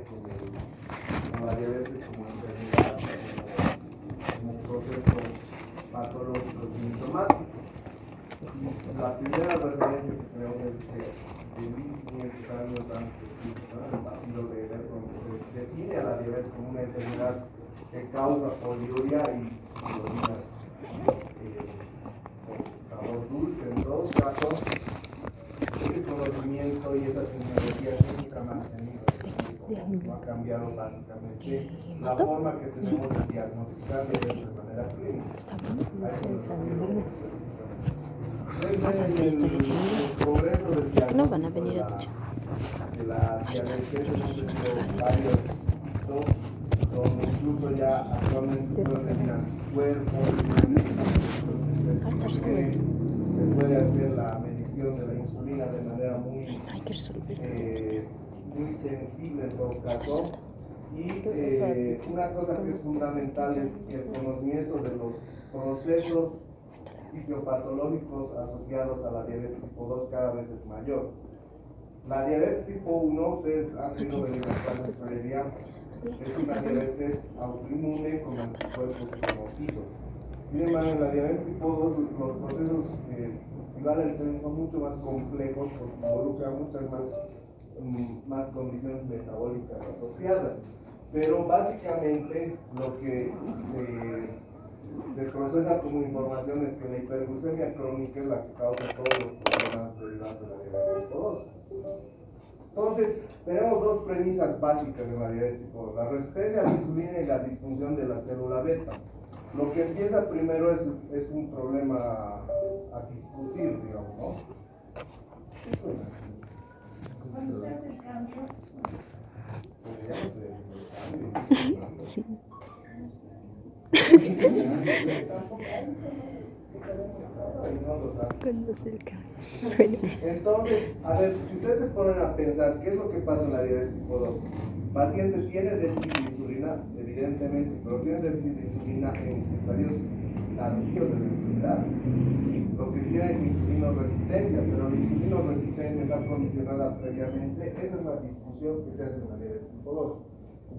con la diabetes como enfermedad, como proceso patológico sintomático. La primera referencia que tenemos es que de 1500 años antes de Cristo, el Partido de se define a la diabetes como una enfermedad que causa poliuria y orinas con sabor dulce. En todos casos, ese conocimiento y esa tecnología nunca ha mantenido, no ha cambiado básicamente la forma que tenemos de diagnosticar de manera clínica. El progreso del diagnóstico no van a venir a duchar. de la diabetes varios donde incluso ya actualmente pueden venir anticuerpos, se puede hacer la medición de la insulina de manera muy sensible en todo caso. Y una cosa que es fundamental es el conocimiento de los procesos fisiopatológicos asociados a la diabetes tipo 2 cada vez es mayor. La diabetes tipo 1, ustedes han tenido de la clase previa, es una diabetes autoinmune con anticuerpos conocidos. Sin embargo, en la diabetes tipo 2, los procesos, si vale el término, son mucho más complejos porque involucran muchas más condiciones metabólicas asociadas. Pero básicamente lo que se procesa como información es que la hiperglucemia crónica es la que causa todos los problemas derivados de la diabetes tipo 2. Entonces, tenemos dos premisas básicas de la diabetes tipo 2, la resistencia a la insulina y la disfunción de la célula beta. Lo que empieza primero es un problema a discutir, digamos, ¿no? ¿Cuándo se hace el cambio? Sí. ¿Cuándo se el cambio? Entonces, a ver, si ustedes se ponen a pensar, ¿qué es lo que pasa en la diabetes tipo 2? El paciente tiene déficit de insulina, evidentemente, pero tiene déficit de insulina en estadios tardíos de la enfermedad. Lo que tiene es insulinoresistencia, pero la insulinoresistencia está condicionada previamente. Esa es la discusión que se hace en la diabetes tipo 2.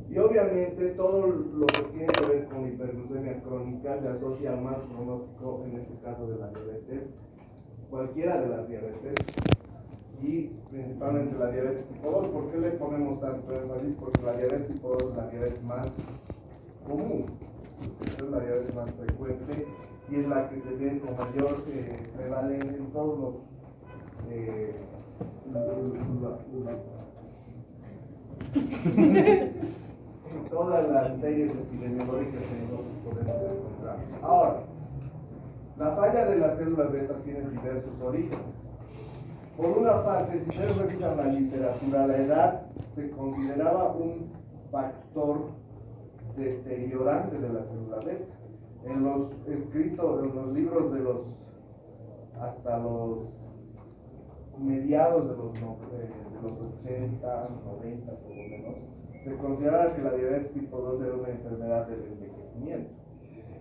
Y obviamente todo lo que tiene que ver con hiperglucemia crónica se asocia al mal pronóstico, en este caso de la diabetes, cualquiera de las diabetes, y principalmente la diabetes tipo 2. ¿Por qué le ponemos tanto énfasis? Porque la diabetes tipo 2 es la diabetes más común, es la diabetes más frecuente y es la que se ve con mayor prevalencia en todos los en todas las series epidemiológicas que nosotros podemos encontrar. Ahora, la falla de la célula beta tiene diversos orígenes. Por una parte, si ustedes revisan la literatura, la edad se consideraba un factor deteriorante de la célula beta. En los escritos, en los libros de hasta los mediados de los 80, 90 por lo menos, se consideraba que la diabetes tipo 2 era una enfermedad del envejecimiento.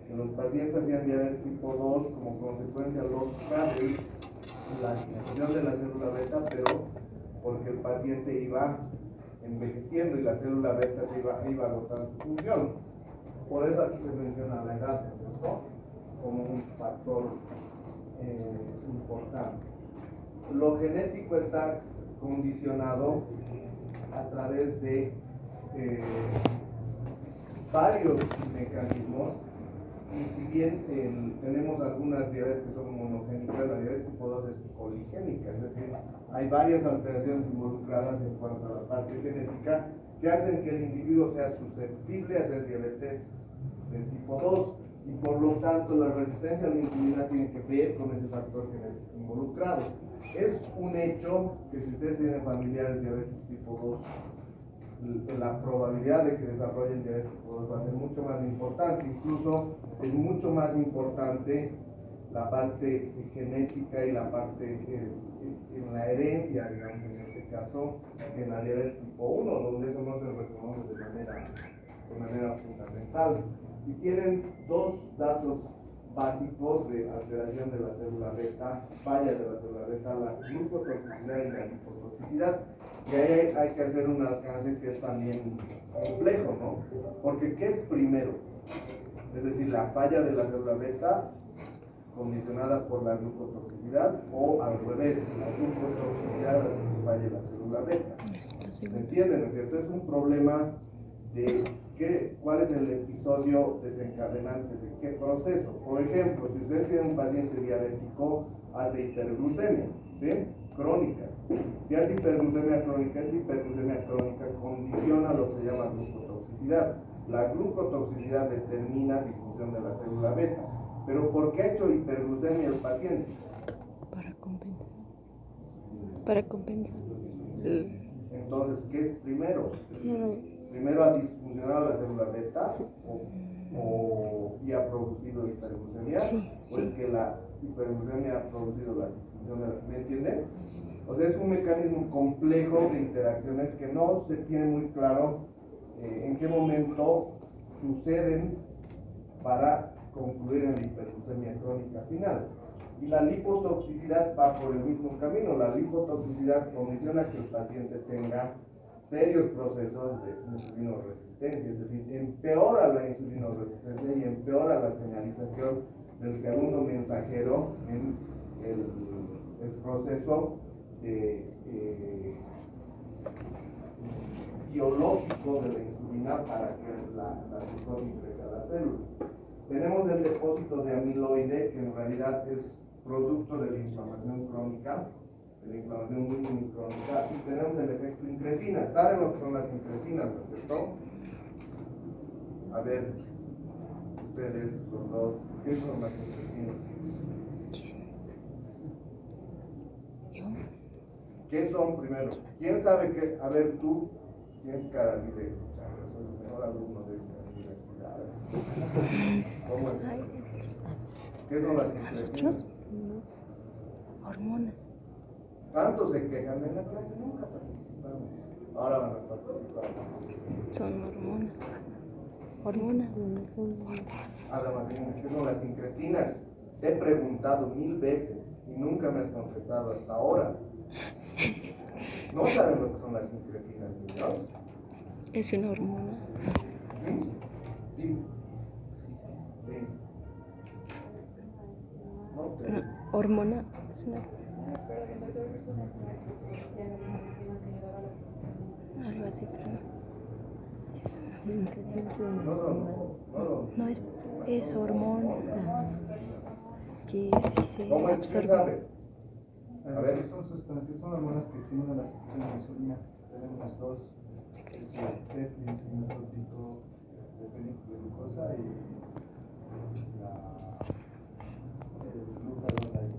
Que los pacientes hacían diabetes tipo 2 como consecuencia lógica de la disminución de la célula beta, pero porque el paciente iba envejeciendo y la célula beta se iba agotando su función. Por eso aquí se menciona la edad, ¿no?, como un factor importante. Lo genético está condicionado a través de varios mecanismos, y si bien tenemos algunas diabetes que son monogénicas, la diabetes tipo 2 es poligénica, es decir, hay varias alteraciones involucradas en cuanto a la parte genética que hacen que el individuo sea susceptible a hacer diabetes del tipo 2, y por lo tanto la resistencia a la insulina tiene que ver con ese factor genético involucrado. Es un hecho que si ustedes tienen familiares diabetes tipo 2, la probabilidad de que desarrollen diabetes tipo 2 va a ser mucho más importante. Incluso es mucho más importante la parte genética y la parte en la herencia, digamos, en este caso, en la diabetes tipo 1, donde eso no se reconoce de manera fundamental. Y tienen dos datos básicos de alteración de la célula beta, falla de la célula beta, la la glucotoxicidad y la lipotoxicidad. Y ahí hay que hacer un alcance que es también complejo, ¿no? Porque ¿qué es primero? Es decir, la falla de la célula beta condicionada por la glucotoxicidad, o al revés, la glucotoxicidad hace que falle la célula beta. ¿Se entiende, no es cierto? Es un problema de cuál es el episodio desencadenante de qué proceso. Por ejemplo, si usted tiene un paciente diabético, hace hiperglucemia, ¿sí? Crónica. Si hace hiperglucemia crónica, esta hiperglucemia crónica condiciona lo que se llama glucotoxicidad. La glucotoxicidad determina disfunción de la célula beta. ¿Pero por qué ha hecho hiperglucemia el paciente? Para compensar. Para compensar. Entonces, ¿qué es primero? Sí, no. ¿Primero ha disfuncionado la célula beta Sí. y ha producido hiperglucemia? Sí, ¿O es sí. que la hiperglucemia ha producido la disfunción de la... ¿Me entiende? O sea, es un mecanismo complejo de interacciones que no se tiene muy claro en qué momento suceden para concluir en la hiperglucemia crónica final. Y la lipotoxicidad va por el mismo camino. La lipotoxicidad condiciona que el paciente tenga serios procesos de insulinoresistencia, es decir, empeora la insulinoresistencia y empeora la señalización del segundo mensajero en el proceso biológico de la insulina para que la glucosa ingrese a la célula. Tenemos el depósito de amiloide, que en realidad es producto de la inflamación crónica, de la inflamación muy crónica, y tenemos el efecto incretina. ¿Saben lo que son las incretinas, no es cierto? A ver, ustedes, los dos, ¿qué son las incretinas? ¿Yo? ¿Qué son primero? ¿Quién sabe qué? A ver, tú tienes cara así de, yo soy el mejor alumno de esta universidad. ¿Cómo es? ¿Qué son las incretinas? ¿Nosotros? No. Hormonas. Tanto se quejan en la clase, nunca participamos. Ahora van a participar. Son hormonas. Hormonas. Ada Marina, ¿qué son las incretinas? Te he preguntado 1000 veces y nunca me has contestado hasta ahora. ¿No saben lo que son las incretinas, niños? Es una hormona. ¿Sí? Sí. Sí. No te... No, hormona. Es una... Algo así, pero... Es una... No, es hormona. Que sí se ¿Cómo es? ¿Quién absorbe. sabe? A ver, son sustancias, son hormonas que estimulan la secreción de insulina. Tenemos dos: Secreción. PET, insulina tópico de glucosa, y el glucagón.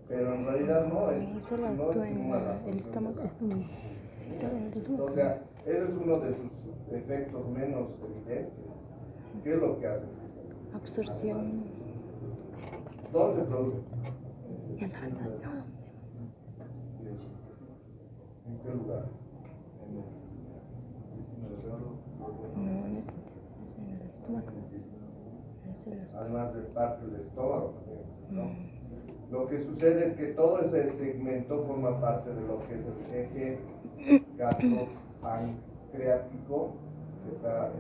Pero en realidad no es. No, solo no actúa en estimula la el estómago. función. Sí, solo en el O estómago. sea, ese es uno de sus efectos menos evidentes. ¿Qué es lo que hace? Absorción. ¿Dónde se produce? En la no. ¿En qué lugar? En el intestino delgado. No, no es intestino, es en el estómago. Es en los... Además de parte del estómago también, ¿no? Sí. Lo que sucede es que todo ese segmento forma parte de lo que es el eje gastropancreático, que está,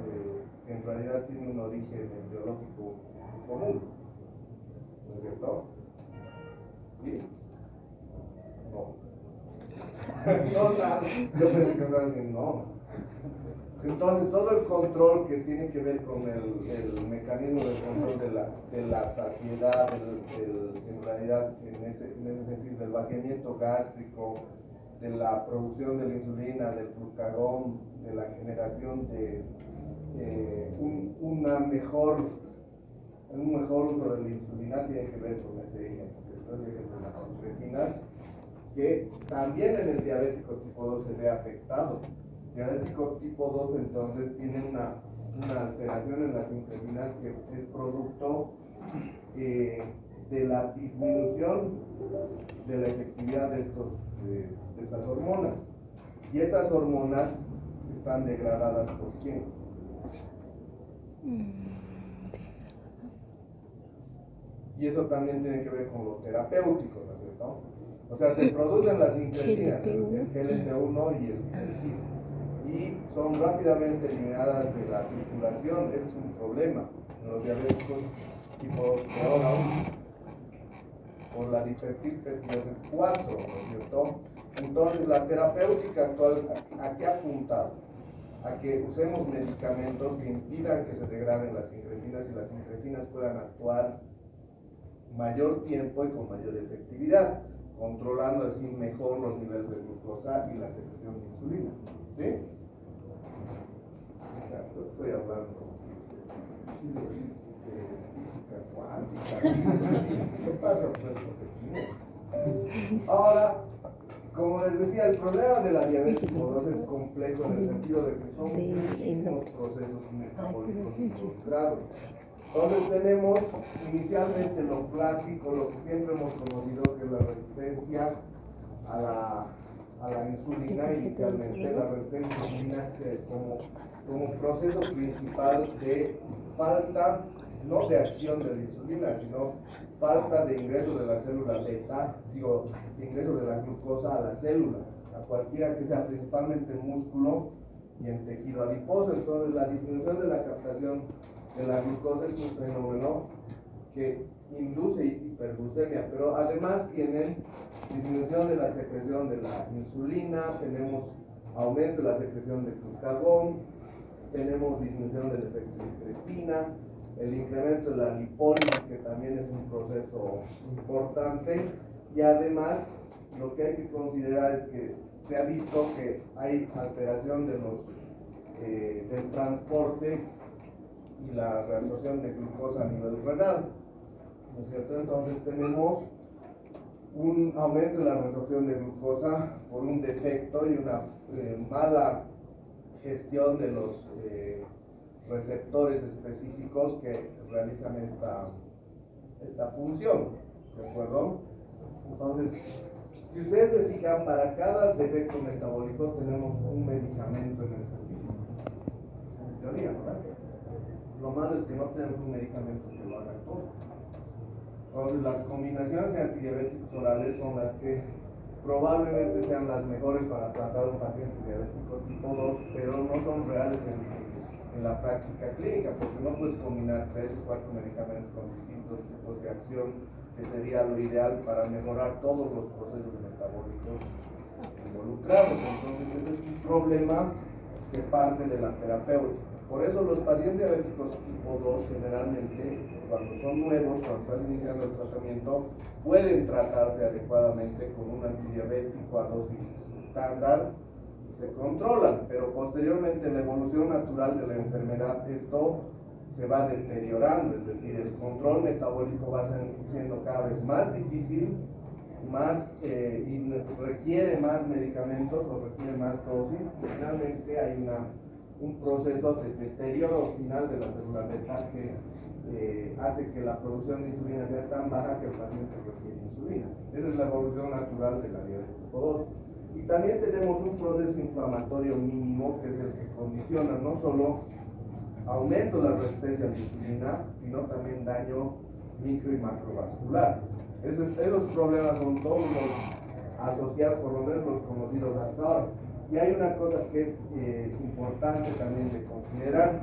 que en realidad tiene un origen biológico común, ¿no es cierto? ¿Sí? No. No, nada. Yo pensé que estaba diciendo no. Entonces, todo el control que tiene que ver con el mecanismo de control de la saciedad, en realidad, en ese sentido, del vaciamiento gástrico, de la producción de la insulina, del glucagón, de la generación de un mejor uso de la insulina, tiene que ver con ese eje, de las incretinas, que también en el diabético tipo 2 se ve afectado. Diabético tipo 2 entonces tiene una alteración en las incretinas que es producto de la disminución de la efectividad de estas hormonas. Y estas hormonas están degradadas por ¿quién? Y eso también tiene que ver con lo terapéutico, ¿no es cierto? O sea, se producen las incretinas, el GLP-1 y el GIP, y son rápidamente eliminadas de la circulación. Ese es un problema en los diabéticos tipo 2 por la dipetilpeptidasa 4, ¿no es cierto? Entonces, la terapéutica actual, ¿a qué ha apuntado? A que usemos medicamentos que impidan que se degraden las incretinas y las incretinas puedan actuar mayor tiempo y con mayor efectividad, controlando así mejor los niveles de glucosa y la secreción de insulina. ¿Sí? Exacto, estoy hablando de física cuántica. ¿Qué pasa pues? Ahora, como les decía, el problema de la diabetes tipo 2 es complejo en el sentido de que son muchísimos procesos metabólicos involucrados. Entonces tenemos inicialmente lo clásico, lo que siempre hemos conocido, que es la resistencia a la insulina, inicialmente la resistencia a la insulina como proceso principal de falta, no de acción de la insulina, sino falta de ingreso de la célula beta, de ingreso de la glucosa a la célula, a cualquiera que sea, principalmente en músculo y en tejido adiposo. Entonces la disminución de la captación de la glucosa es un fenómeno que induce hiperglucemia, pero además tienen disminución de la secreción de la insulina, tenemos aumento de la secreción de glucagón, tenemos disminución del efecto incretina, el incremento de la lipólisis, que también es un proceso importante, y además lo que hay que considerar es que se ha visto que hay alteración de del transporte y la reabsorción de glucosa a nivel renal, ¿no es cierto? Entonces tenemos un aumento de la reabsorción de glucosa por un defecto y una mala gestión de los receptores específicos que realizan esta función, ¿de acuerdo? Entonces, si ustedes se fijan, para cada defecto metabólico tenemos un medicamento en específico, en teoría, ¿verdad? Lo malo es que no tenemos un medicamento que lo haga todo. Entonces, las combinaciones de antidiabéticos orales son las que probablemente sean las mejores para tratar a un paciente diabético tipo 2, pero no son reales en la práctica clínica, porque no puedes combinar 3 o 4 medicamentos con distintos tipos de acción, que sería lo ideal para mejorar todos los procesos metabólicos involucrados. Entonces, ese es un problema que parte de la terapéutica. Por eso los pacientes diabéticos tipo 2 generalmente, cuando son nuevos, cuando están iniciando el tratamiento, pueden tratarse adecuadamente con un antidiabético a dosis estándar y se controlan, pero posteriormente en la evolución natural de la enfermedad esto se va deteriorando, es decir, el control metabólico va siendo cada vez más difícil, y requiere más medicamentos o requiere más dosis, y finalmente hay un proceso de deterioro final de la célula beta que hace que la producción de insulina sea tan baja que el paciente requiere insulina. Esa es la evolución natural de la diabetes tipo 2. Y también tenemos un proceso inflamatorio mínimo, que es el que condiciona no solo aumento de la resistencia a la insulina, sino también daño micro y macrovascular. Esos problemas son todos los asociados, por lo menos los conocidos hasta ahora. Y hay una cosa que es importante también de considerar: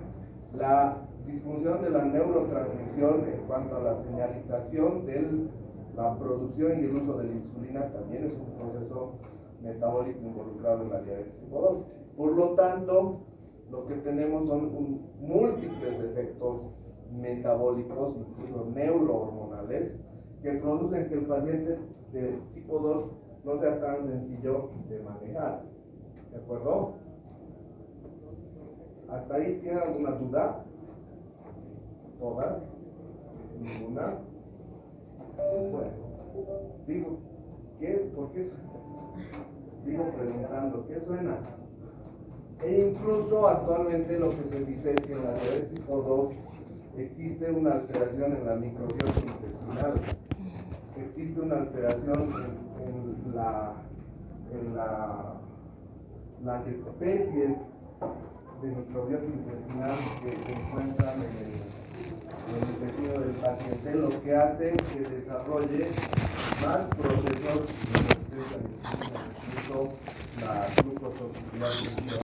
la disfunción de la neurotransmisión en cuanto a la señalización de la producción y el uso de la insulina también es un proceso metabólico involucrado en la diabetes tipo 2. Por lo tanto, lo que tenemos son múltiples defectos metabólicos, incluso neurohormonales, que producen que el paciente de tipo 2 no sea tan sencillo de manejar. ¿De acuerdo? ¿Hasta ahí tienen alguna duda? ¿Todas? ¿Ninguna? Bueno, sigo. ¿Por qué? Sigo preguntando, ¿qué suena? E incluso actualmente lo que se dice es que en la diabetes tipo 2 existe una alteración en la microbiota intestinal, existe una alteración en las especies de microbiota intestinal que se encuentran el intestino del paciente, lo que hace que desarrolle más procesos de resistencia a la insulina, incluso la glucotoxicidad.